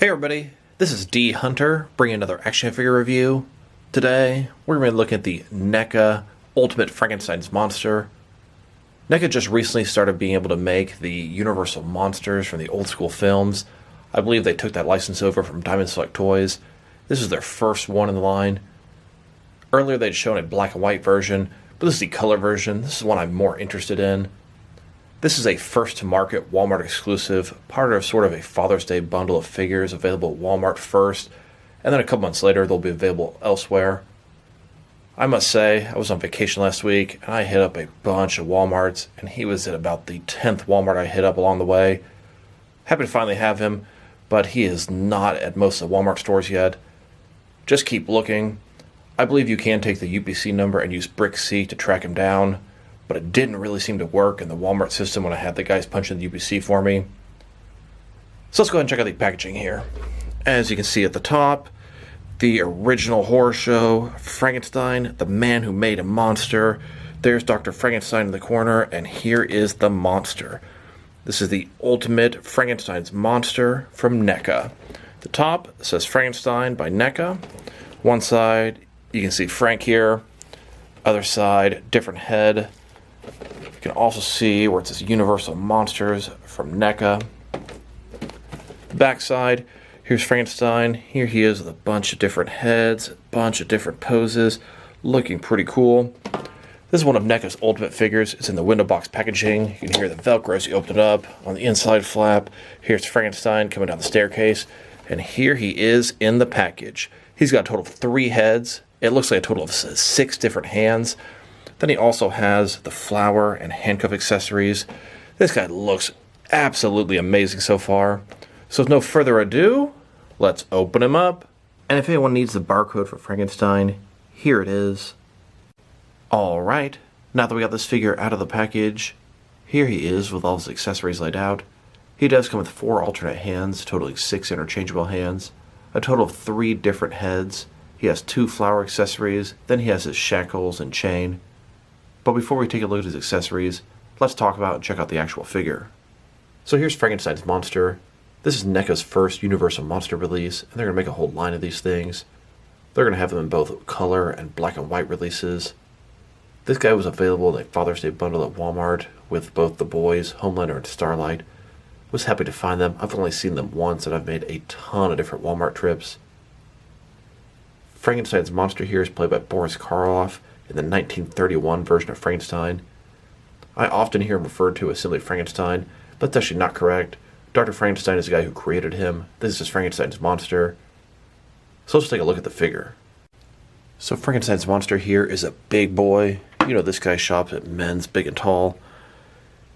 Hey everybody, this is D Hunter bringing another action figure review. Today, we're going to look at the Neca Ultimate Frankenstein's Monster. Neca just recently started being able to make the Universal monsters from the old school films. I believe they took that license over from Diamond Select Toys. This is their first one in the line. Earlier they'd shown a black and white version, but this is the color version. This is one I'm more interested in. This is a first-to-market Walmart exclusive, part of sort of a Father's Day bundle of figures available at Walmart first, and then a couple months later they'll be available elsewhere. I must say, I was on vacation last week, and I hit up a bunch of Walmarts, and he was at about the 10th Walmart I hit up along the way. Happy to finally have him, but he is not at most of the Walmart stores yet. Just keep looking. I believe you can take the UPC number and use BrickC to track him down, but it didn't really seem to work in the Walmart system when I had the guys punch in the UPC for me. So let's go ahead and check out the packaging here. As you can see at the top, the original horror show, Frankenstein, the man who made a monster. There's Dr. Frankenstein in the corner, and here is the monster. This is the Ultimate Frankenstein's Monster from Neca. The top says Frankenstein by Neca. One side, you can see Frank here. Other side, different head. You can also see where it says Universal Monsters from Neca. Back side, here's Frankenstein. Here he is with a bunch of different heads, a bunch of different poses, looking pretty cool. This is one of Neca's Ultimate figures. It's in the window box packaging. You can hear the Velcro as you open it up. On the inside flap, here's Frankenstein coming down the staircase. And here he is in the package. He's got a total of 3 heads. It looks like a total of 6 different hands. Then he also has the flower and handcuff accessories. This guy looks absolutely amazing so far. So with no further ado, let's open him up. And if anyone needs the barcode for Frankenstein, here it is. Alright, now that we got this figure out of the package, here he is with all his accessories laid out. He does come with 4 alternate hands, totaling 6 interchangeable hands, a total of 3 different heads. He has 2 flower accessories, then he has his shackles and chain. But before we take a look at his accessories, let's talk about and check out the actual figure. So here's Frankenstein's monster. This is Neca's first Universal monster release, and they're going to make a whole line of these things. They're going to have them in both color and black and white releases. This guy was available in a Father's Day bundle at Walmart with both the boys, Homelander and Starlight. Was happy to find them. I've only seen them once, and I've made a ton of different Walmart trips. Frankenstein's monster here is played by Boris Karloff in the 1931 version of Frankenstein. I often hear him referred to as simply Frankenstein, but that's actually not correct. Dr. Frankenstein is the guy who created him. This is Frankenstein's monster. So let's take a look at the figure. So Frankenstein's monster here is a big boy. You know, this guy shops at Men's Big and Tall.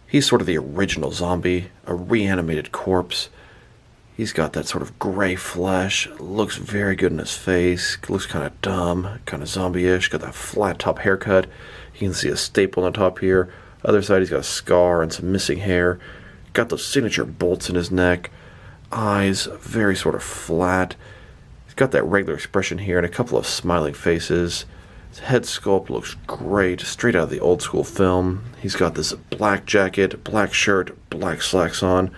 He's sort of the original zombie, a reanimated corpse. He's got that sort of gray flesh, looks very good in his face, looks kind of dumb, kind of zombie-ish, got that flat top haircut. You can see a staple on the top here. Other side he's got a scar and some missing hair. Got those signature bolts in his neck. Eyes very sort of flat. He's got that regular expression here and a couple of smiling faces. His head sculpt looks great, straight out of the old school film. He's got this black jacket, black shirt, black slacks on.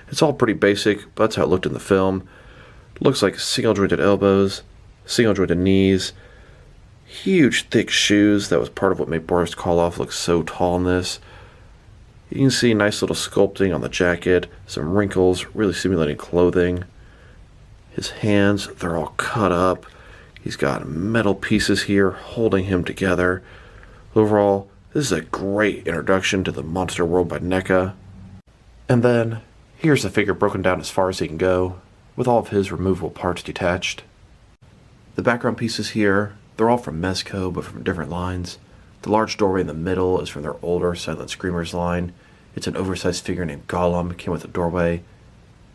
It's all pretty basic, but that's how it looked in the film. Looks like single jointed elbows, single jointed knees, huge thick shoes. That was part of what made Boris Karloff look so tall in this. You can see nice little sculpting on the jacket, some wrinkles, really simulating clothing. His hands, they're all cut up. He's got metal pieces here holding him together. Overall, this is a great introduction to the monster world by Neca. And then, here's the figure broken down as far as he can go, with all of his removable parts detached. The background pieces here, they're all from Mezco, but from different lines. The large doorway in the middle is from their older Silent Screamers line. It's an oversized figure named Gollum, it came with a doorway.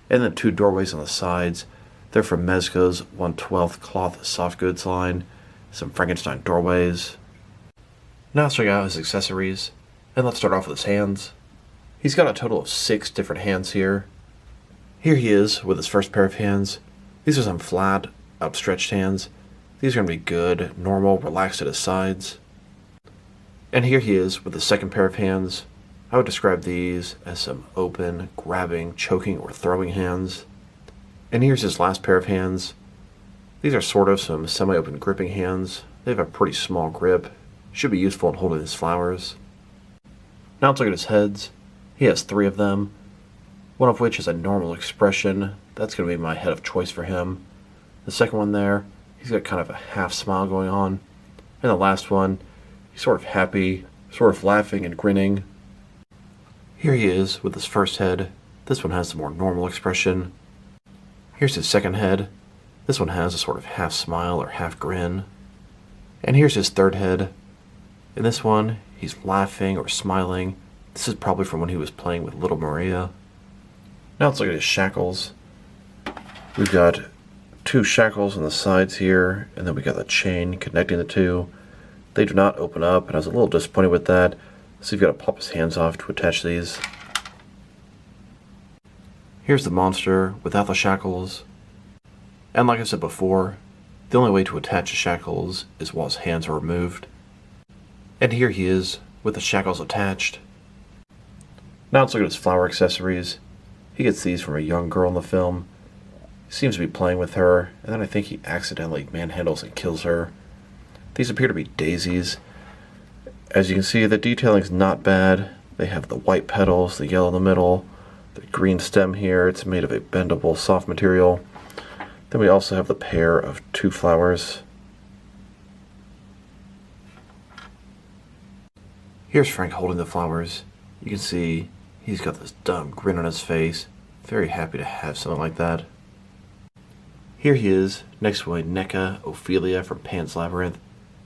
And then 2 doorways on the sides. They're from Mezco's 1/12 cloth soft goods line. Some Frankenstein doorways. Now let's check out his accessories. And let's start off with his hands. He's got a total of 6 different hands here. Here he is with his first pair of hands. These are some flat, outstretched hands. These are going to be good, normal, relaxed at his sides. And here he is with the second pair of hands. I would describe these as some open, grabbing, choking, or throwing hands. And here's his last pair of hands. These are sort of some semi-open gripping hands. They have a pretty small grip. Should be useful in holding his flowers. Now let's look at his heads. He has 3 of them, one of which is a normal expression. That's going to be my head of choice for him. The second one there, he's got kind of a half smile going on. And the last one, he's sort of happy, sort of laughing and grinning. Here he is with his first head. This one has a more normal expression. Here's his second head. This one has a sort of half smile or half grin. And here's his third head. In this one, he's laughing or smiling. This is probably from when he was playing with little Maria. Now let's look at his shackles. We've got 2 shackles on the sides here, and then we got the chain connecting the 2. They do not open up, and I was a little disappointed with that, so you've got to pop his hands off to attach these. Here's the monster without the shackles. And like I said before, the only way to attach the shackles is while his hands are removed. And here he is with the shackles attached. Now let's look at his flower accessories. He gets these from a young girl in the film. He seems to be playing with her, and then I think he accidentally manhandles and kills her. These appear to be daisies. As you can see, the detailing's not bad. They have the white petals, the yellow in the middle, the green stem here. It's made of a bendable, soft material. Then we also have the pair of 2 flowers. Here's Frank holding the flowers. You can see he's got this dumb grin on his face. Very happy to have something like that. Here he is, next to a Neca Ophelia from Pan's Labyrinth.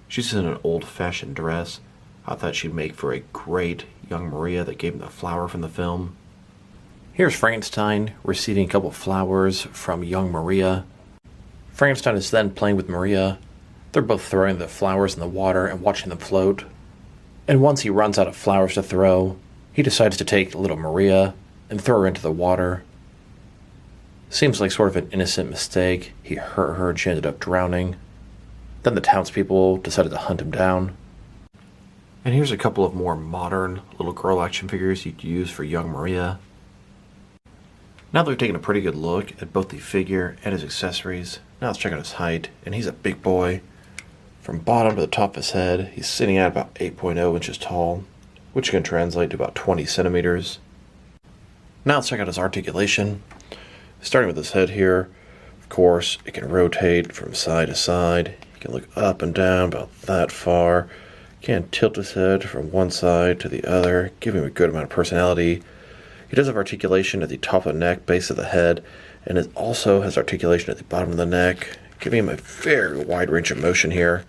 She's in an old-fashioned dress. I thought she'd make for a great young Maria that gave him the flower from the film. Here's Frankenstein receiving a couple of flowers from young Maria. Frankenstein is then playing with Maria. They're both throwing the flowers in the water and watching them float. And once he runs out of flowers to throw, he decides to take little Maria and throw her into the water. Seems like sort of an innocent mistake. He hurt her and she ended up drowning. Then the townspeople decided to hunt him down. And here's a couple of more modern little girl action figures you'd use for young Maria. Now that we've taken a pretty good look at both the figure and his accessories, now let's check out his height. And he's a big boy. From bottom to the top of his head, he's sitting at about 8.0 inches tall, which can translate to about 20 centimeters. Now let's check out his articulation. Starting with his head here, of course, it can rotate from side to side. He can look up and down about that far. Can tilt his head from one side to the other, giving him a good amount of personality. He does have articulation at the top of the neck, base of the head, and it also has articulation at the bottom of the neck, giving him a very wide range of motion here.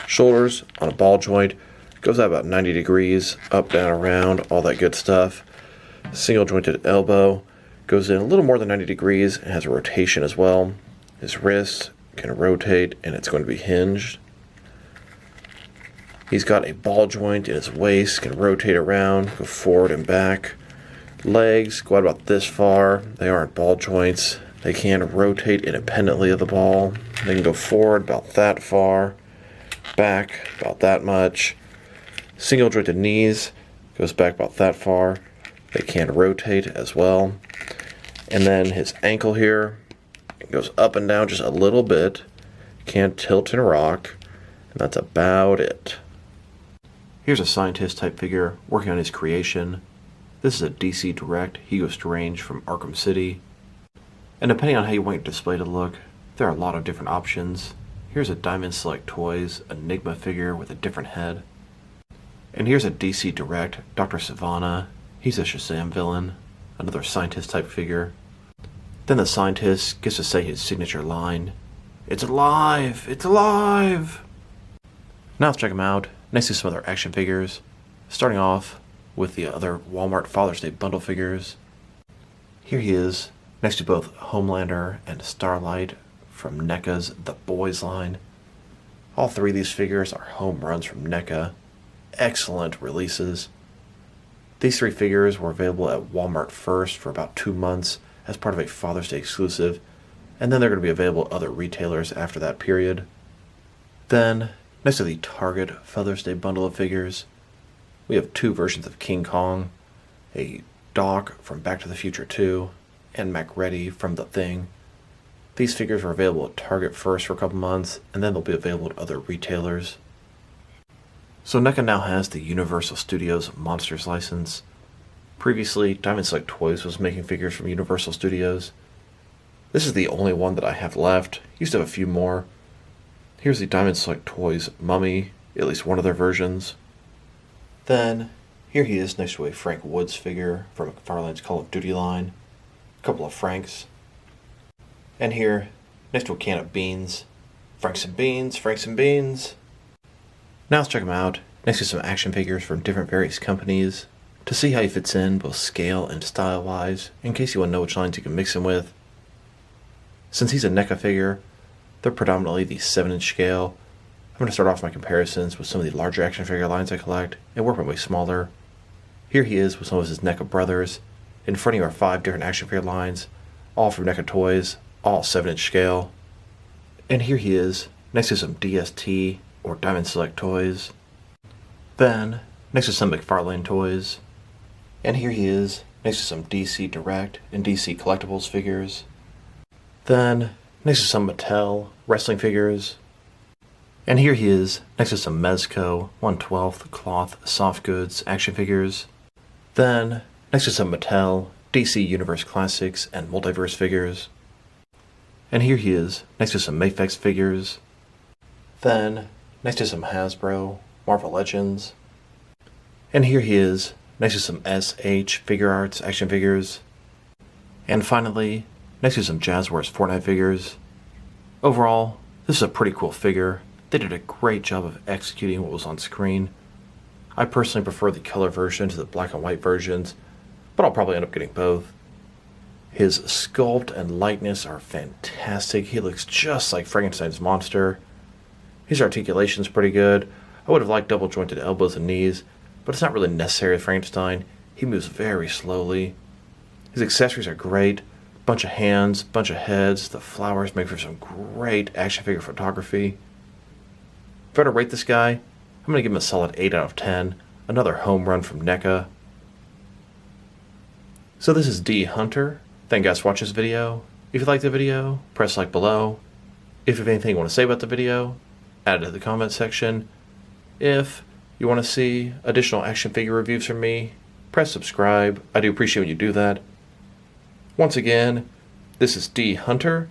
Shoulders on a ball joint, goes out about 90 degrees, up, down, around, all that good stuff. Single jointed elbow, goes in a little more than 90 degrees and has a rotation as well. His wrist can rotate and it's going to be hinged. He's got a ball joint in his waist, can rotate around, go forward and back. Legs go out about this far. They aren't ball joints. They can rotate independently of the ball. They can go forward about that far, back about that much. Single jointed knees goes back about that far. They can rotate as well. And then his ankle here goes up and down just a little bit. Can tilt and rock. And that's about it. Here's a scientist type figure working on his creation. This is a DC Direct Hugo Strange from Arkham City. And depending on how you want your display to look, there are a lot of different options. Here's a Diamond Select Toys Enigma figure with a different head. And here's a DC Direct Dr. Savannah. He's a Shazam villain, another scientist type figure. Then the scientist gets to say his signature line, "It's alive! It's alive!" Now let's check him out, next to some other action figures. Starting off with the other Walmart Father's Day bundle figures. Here he is, next to both Homelander and Starlight from NECA's The Boys line. All 3 of these figures are home runs from NECA. Excellent releases. These 3 figures were available at Walmart first for about 2 months as part of a Father's Day exclusive, and then they're going to be available at other retailers after that period. Then, next to the Target Father's Day bundle of figures, we have 2 versions of King Kong, a Doc from Back to the Future 2, and MacReady from The Thing. These figures were available at Target first for a couple months, and then they'll be available at other retailers. So Neca now has the Universal Studios Monsters license. Previously, Diamond Select Toys was making figures from Universal Studios. This is the only one that I have left. Used to have a few more. Here's the Diamond Select Toys Mummy, at least one of their versions. Then, here he is next to a Frank Woods figure from McFarlane's Call of Duty line. A couple of Franks. And here, next to a can of beans. Franks and beans, Franks and beans. Now let's check him out, next to some action figures from different various companies, to see how he fits in both scale and style-wise, in case you want to know which lines you can mix him with. Since he's a NECA figure, they're predominantly the 7-inch scale. I'm going to start off my comparisons with some of the larger action figure lines I collect, and work my way smaller. Here he is with some of his NECA brothers. In front of you are 5 different action figure lines, all from NECA Toys, all 7-inch scale. And here he is, next to some DST, or Diamond Select Toys. Then, next to some McFarlane toys. And here he is, next to some DC Direct and DC Collectibles figures. Then, next to some Mattel wrestling figures. And here he is, next to some Mezco 1/12 cloth soft goods action figures. Then, next to some Mattel DC Universe Classics and Multiverse figures. And here he is, next to some Mafex figures. Then, next to some Hasbro Marvel Legends. And here he is, next to some SH Figure Arts action figures. And finally, next to some Jazzwares Fortnite figures. Overall, this is a pretty cool figure. They did a great job of executing what was on screen. I personally prefer the color version to the black and white versions, but I'll probably end up getting both. His sculpt and likeness are fantastic. He looks just like Frankenstein's monster. His articulation's pretty good. I would have liked double jointed elbows and knees, but it's not really necessary with Frankenstein. He moves very slowly. His accessories are great. Bunch of hands, bunch of heads. The flowers make for some great action figure photography. If I were to rate this guy, I'm going to give him a solid 8 out of 10. Another home run from NECA. So this is D Hunter. Thank you guys for watching this video. If you liked the video, press like below. If you have anything you want to say about the video, add it to the comment section. If you want to see additional action figure reviews from me, press subscribe. I do appreciate when you do that. Once again, this is D Hunter.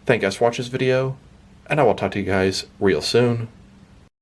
Thank you guys for watching this video, and I will talk to you guys real soon.